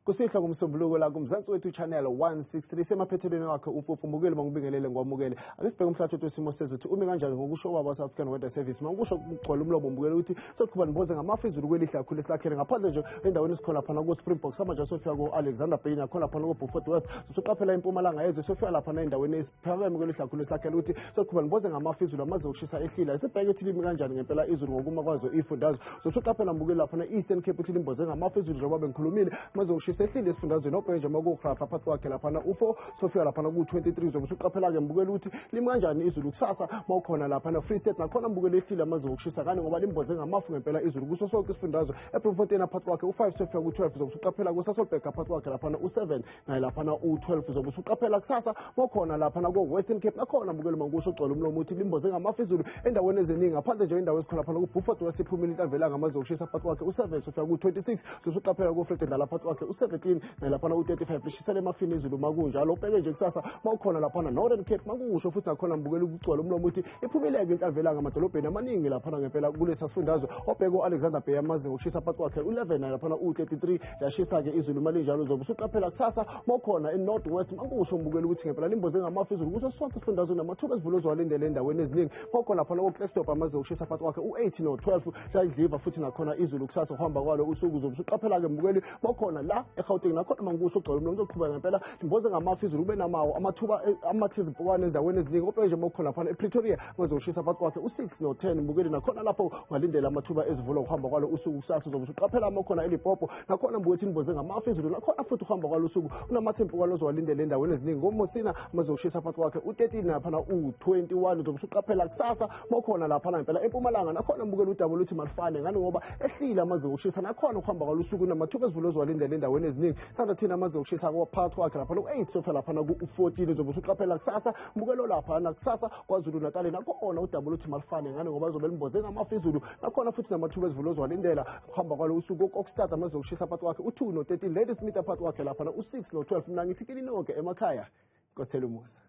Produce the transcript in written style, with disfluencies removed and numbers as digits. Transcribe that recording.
Kusihla kumsombuluko la kumzansi wethu channel 163 semaphethelweni wakhe umfufu mbukeli bangibingelele ngwamukele akisibheke umhlahlo wesimo sezulu umi kanjani ngokusho kwaba South African Weather Service mangisho ukugcola umlomo mbukeli ukuthi sokuba niboze ngamafizulu kwelihla kakhulu esilakhele ngaphandle nje endaweni esikhona phana ku Springboks amaja sofika ku Alexander Bay nakhona phana ku Beaufort West soqaphela impumalanga yezwe sofika lapha endaweni esiphakeme kwelihla kakhulu esilakhele ukuthi sokuba niboze ngamafizulu amaze ukushisa ehlila isibheke ukuthi limi kanjani ngempela izulu ngokuma kwazo ifundazwe soqaphela mbukeli lapha Eastern Cape ukuthi limboze ngamafizulu njengoba bengikhulumile maze ukushisa ehlile esifundazweni ophenje makuhrafa phakathi kwakhe lapha u4 sofika lapha ku23 zobe usuqaphela ke mbukeli ukuthi limi kanjani izulu kusasa mawukhona lapha Free State nakhona mbukeli ehlile amaze ukushisa kani ngoba limboze ngamafu ngempela izulu kuso sonke isifundazwe ePrefontaine phakathi kwakhe u5 sofika ku12 zobe usuqaphela kuSasolburg phakathi kwakhe lapha u7 naye lapha u12 zobe usuqaphela kusasa mawukhona lapha ku Western Cape nakhona mbukeli mangisho ugcola umlomo uthi limboze ngamafu izulu endaweni eziningi ngaphandle nje indawo esikhona lapha ku Beaufort West iphumile inhlamvelanga amaze ukushisa phakathi kwakhe u7 sofika ku26 zobe usuqaphela ku Frederick lapha kwakhe u17 nalapha u35 lishisele emafini izulu makunjalo ubheke nje kusasa mawukhona lapha Northern Cape makusho futhi nakhona mbukela ukugcola umlomo uthi iphumileke inhlamvelanga amadolobheni amaningi lapha ngempela kulesa sifundazwe obheke uAlexander Bay amaze ngokushisa phakathi kwakhe u11 nalapha u33 yashisa ke izulu malinjalo zobe usuqaphela kusasa mawukhona eNorth West makusho mbukela ukuthi ngempela limboze ngamafu izulu kuso sonke isifundazwe namathuba esivulozwa walindele endaweni eziningi mawukhona lapha uKlexstop amaze ukushisa phakathi kwakhe u8 no12 layidliva futhi nakhona izulu kusasa uhamba kwalo usuku zobe usuqaphela ke mbukeli mawukhona la eGauteng nakhona mangisho ugcola umlomo uzoqhubeka ngempela imboze ngamafu izulu kube namawo amathuba amathizi mpukane ezaweni eziningi ophenje mawukhona lapha ePretoria mazoshisa phakathi kwakhe u6 no10 mbukeli nakhona lapho ungalindela amathuba ezivula uhamba kwalo usuku kusasa uzobe usuqaphela mawukhona eLimpopo nakhona mbuyethi niboze ngamafu izulu nakhona futhi uhamba kwalo usuku unamathempu kwalo ozowalindela endaweni eziningi ngomosina mazoshisa phakathi kwakhe u13 napha u21 uzobe usuqaphela kusasa mawukhona lapha ngempela empumalanga nakhona mbukeli udaba luthi malifane ngani ngoba ehlile amaze ukushisa nakhona uhamba kwalo usuku namathuba ezivula ozowalindela endaweni eziningi sanda thina amaze ukushisa phakathi kwakhe lapha u8 sofika lapha ku14 uzobe usuqaphela kusasa mbukelo lapha nakusasa kwaZulu Natal nakhona udaba luthi malifane ngani ngoba zobe limboze ngamafu izulu nakhona futhi namathuba ezivula ozowalindela uhamba kwalo usuku okokstart amaze ukushisa phakathi kwakhe u2 no13 ladies meet phakathi kwakhe lapha u6 no12 mina ngithi kini nonke emakhaya Nkosithela umusa.